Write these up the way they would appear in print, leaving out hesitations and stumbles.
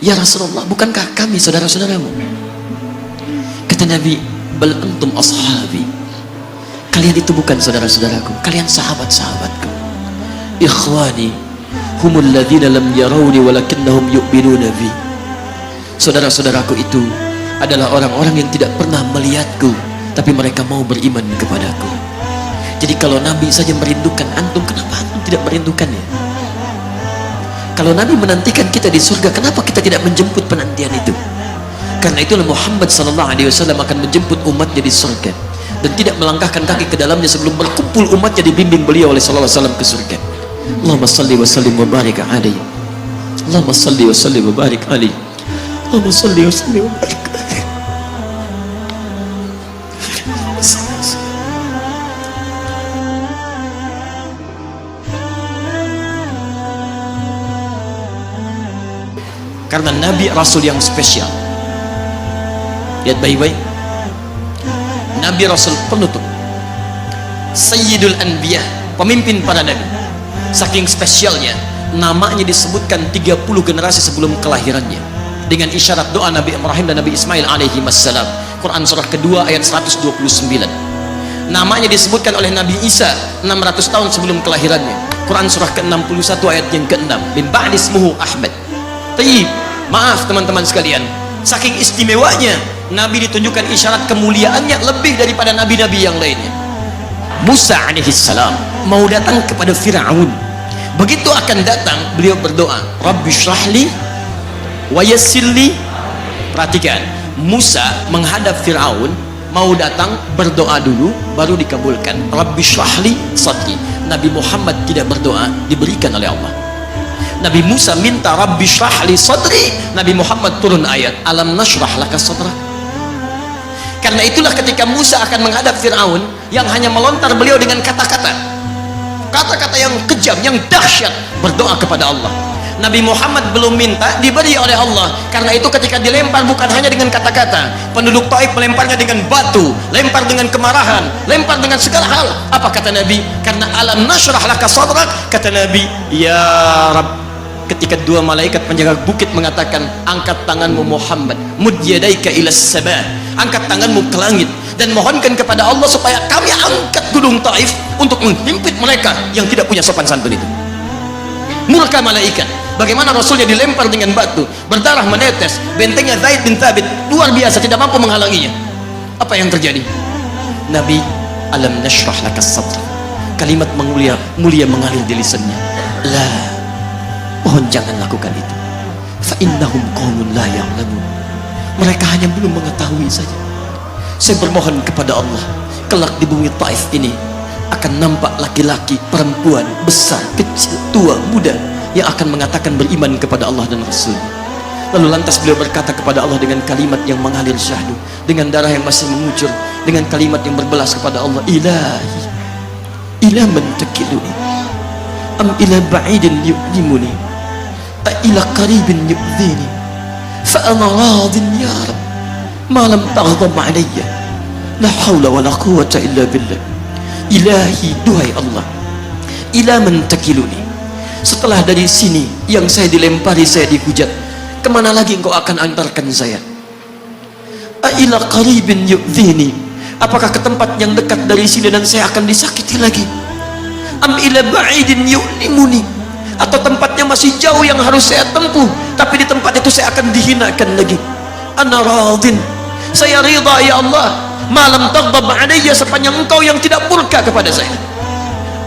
Ya Rasulullah, bukankah kami saudara-saudaramu? Kata Nabi, bal antum ashabi. Kalian itu bukan saudara-saudaraku, kalian sahabat-sahabatku. Ikhwani humul ladzina lam yarawni walakinnahum yu'minuna bi. Saudara-saudaraku itu adalah orang-orang yang tidak pernah melihatku, tapi mereka mau beriman kepadaku. Jadi kalau Nabi saja merindukan antum, kenapa antum tidak merindukannya? Kalau Nabi menantikan kita di surga, kenapa kita tidak menjemput penantian itu? Karena itulah Muhammad SAW akan menjemput umatnya di surga dan tidak melangkahkan kaki ke dalamnya sebelum berkumpul umatnya dibimbing beliau oleh SAW ke surga. Allahumma salli wa sallim wa barik alaihi. Allahumma salli wa sallim wa barik alaihi. Allahumma salli wa sallim wa barik alaihi. Karena Nabi Rasul yang spesial. Lihat baik-baik, Nabi Rasul penutup, Sayyidul Anbiya, pemimpin para Nabi. Saking spesialnya, namanya disebutkan 30 generasi sebelum kelahirannya dengan isyarat doa Nabi Ibrahim dan Nabi Ismail alaihi wassalam. Quran surah kedua ayat 129. Namanya disebutkan oleh Nabi Isa 600 tahun sebelum kelahirannya. Quran surah ke-61 ayat yang ke-6. Min ba'di ismuhu Ahmad. Taib, maaf teman-teman sekalian, saking istimewanya Nabi ditunjukkan isyarat kemuliaannya lebih daripada nabi-nabi yang lainnya. Musa alaihissalam mau datang kepada Fir'aun. Begitu akan datang, beliau berdoa, Rabbi syrahli wa yassirli. Perhatikan, Musa menghadap Fir'aun, mau datang berdoa dulu baru dikabulkan. Rabbi syrahli sadri. Nabi Muhammad tidak berdoa, diberikan oleh Allah. Nabi Musa minta Rabbi syrahli sadri, Nabi Muhammad turun ayat alam nashrah laka sadrak. Karena itulah ketika Musa akan menghadap Fir'aun, yang hanya melontar beliau dengan kata-kata yang kejam, yang dahsyat, berdoa kepada Allah. Nabi Muhammad belum minta, diberi oleh Allah. Karena itu ketika dilempar bukan hanya dengan kata-kata, penduduk Taif melemparnya dengan batu, lempar dengan kemarahan, lempar dengan segala hal. Apa kata Nabi? Karena alam nashrah laka sadrak, kata Nabi, ya Rabb. Ketika dua malaikat penjaga bukit mengatakan, angkat tanganmu Muhammad, mud yadaika ilas sama, angkat tanganmu ke langit dan mohonkan kepada Allah supaya kami angkat gunung Taif untuk menghimpit mereka yang tidak punya sopan santun itu. Murka malaikat. Bagaimana Rasulnya dilempar dengan batu, berdarah menetes, bentengnya Zaid bin Thabit luar biasa, tidak mampu menghalanginya. Apa yang terjadi? Nabi, alam nashrah laka sadra, kalimat mulia mengalir di lisannya. La, mohon jangan lakukan itu. Fa innahum qaumun la ya'lamun. Mereka hanya belum mengetahui saja. Saya bermohon kepada Allah, kelak di bumi Taif ini akan nampak laki-laki, perempuan, besar, kecil, tua, muda yang akan mengatakan beriman kepada Allah dan Rasul. Lalu lantas beliau berkata kepada Allah dengan kalimat yang mengalir syahdu, dengan darah yang masih mengucur, dengan kalimat yang berbelas kepada Allah, Ilahi, ila man takiluni, am ila ba'idin yu'limuni, a ila qaribin yu'dhini, fa ana radin ya Rabb, ma lam taghdab alayya, la hawla wa la quwwata illa billah. Ilahi, duhai Allah, ila man takiluni, setelah dari sini yang saya dilempari, saya dihujat, kemana lagi engkau akan antarkan saya? Ila qaribin yu'dhini, apakah ke tempat yang dekat dari sini dan saya akan disakiti lagi? Am ila ba'idin yu'limuni, atau tempatnya masih jauh yang harus saya tempuh, tapi di tempat itu saya akan dihinakan lagi. Ana radin, saya ridha ya Allah, malam taghdab alayya, sepanjang engkau yang tidak murka kepada saya.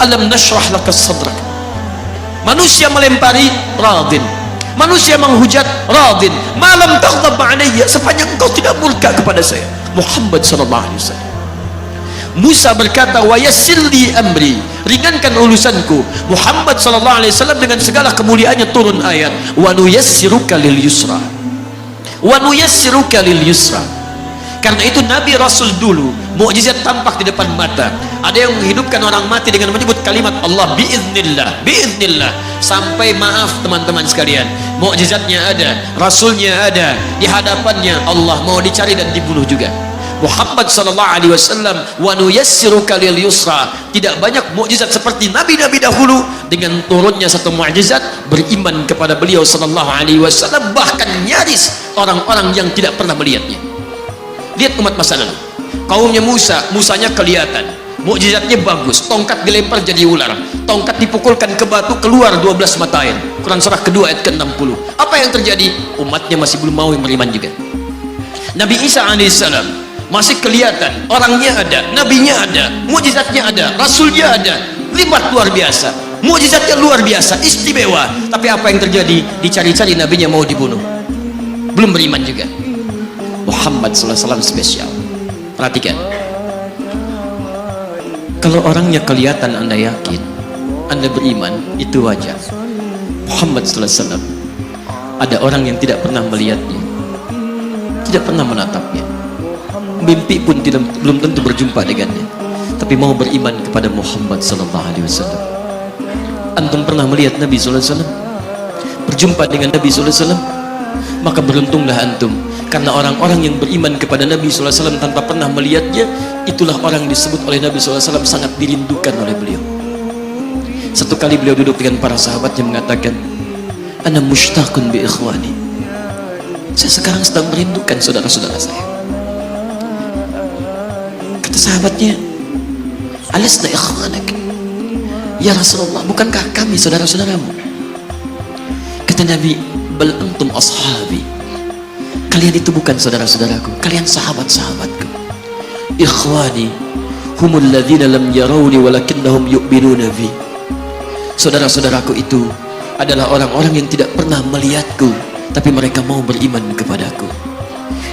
Alam nashrah laka sadrak. Manusia melempari, radin. Manusia menghujat, radin. Malam taghdab alayya, sepanjang engkau tidak murka kepada saya. Muhammad sallallahu alaihi wasallam. Musa berkata, wa yassirli amri, ringankan urusanku. Muhammad sallallahu alaihi wasallam dengan segala kemuliaannya turun ayat, wa nuyassiruka lil yusra, wa nuyassiruka lil yusra. Karena itu Nabi Rasul dulu mukjizat tampak di depan mata. Ada yang menghidupkan orang mati dengan menyebut kalimat Allah biiznillah, biiznillah. Sampai maaf teman-teman sekalian, mukjizatnya ada, Rasulnya ada, di hadapannya Allah mau dicari dan dibunuh juga. Muhammad sallallahu alaihi wasallam, wa nuyassiruka lil yusra. Tidak banyak mukjizat seperti nabi-nabi dahulu. Dengan turunnya satu mukjizat, beriman kepada beliau sallallahu alaihi wasallam, bahkan nyaris orang-orang yang tidak pernah melihatnya. Lihat umat masa lalu, kaumnya Musa, Musanya kelihatan, mukjizatnya bagus, tongkat dilempar jadi ular, tongkat dipukulkan ke batu keluar 12 mata air. Quran surah kedua ayat ke-60. Apa yang terjadi? Umatnya masih belum mau beriman juga. Nabi Isa alaihissalam masih kelihatan, orangnya ada, nabinya ada, mukjizatnya ada, rasulnya ada, libat luar biasa, mukjizatnya luar biasa, istimewa. Tapi apa yang terjadi? Dicari-cari nabinya mau dibunuh, belum beriman juga. Muhammad SAW spesial. Perhatikan, kalau orangnya kelihatan Anda yakin, Anda beriman, itu wajar. Muhammad SAW, ada orang yang tidak pernah melihatnya, tidak pernah menatapnya, mimpi pun belum tentu berjumpa dengannya, tapi mau beriman kepada Muhammad SAW. Antum pernah melihat Nabi SAW, berjumpa dengan Nabi SAW? Maka beruntunglah antum, karena orang-orang yang beriman kepada Nabi SAW tanpa pernah melihatnya, itulah orang yang disebut oleh Nabi SAW sangat dirindukan oleh beliau. Satu kali beliau duduk dengan para sahabatnya mengatakan, ana mushtaqun bi ikhwani, saya sekarang sedang merindukan saudara-saudara saya. Kata sahabatnya, alasna ikhwanak ya Rasulullah, bukankah kami saudara-saudaramu? Kata Nabi, bal antum ashabi, kalian itu bukan saudara-saudaraku, kalian sahabat-sahabatku. Ikhwani humul ladzina lam yarawni walakinnahum yu'minuna bi, saudara-saudaraku itu adalah orang-orang yang tidak pernah melihatku, tapi mereka mau beriman kepadaku.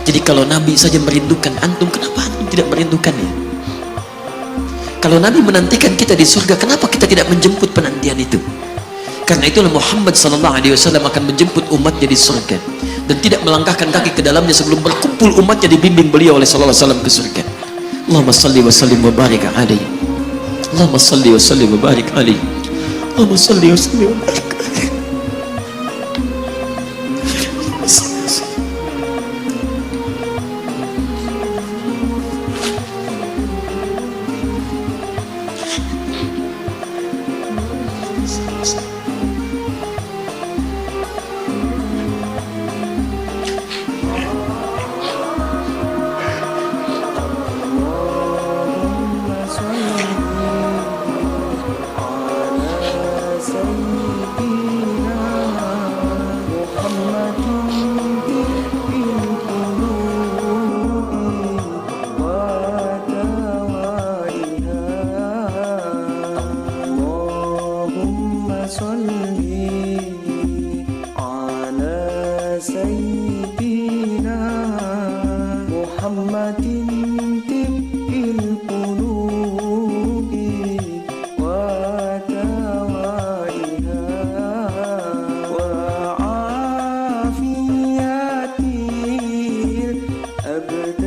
Jadi kalau Nabi saja merindukan antum, kenapa antum tidak merindukannya? Kalau Nabi menantikan kita di surga, kenapa kita tidak menjemput penantian itu? Karena itulah Muhammad SAW akan menjemput umatnya di surga dan tidak melangkahkan kaki ke dalamnya sebelum berkumpul umatnya dibimbing beliau oleh SAW ke surga. Allahumma salli wa sallim wa barik alaihi, Allahumma salli wa sallim wa barik alaihi, Allahumma salli wa sallim wa barik alaihi. أبدا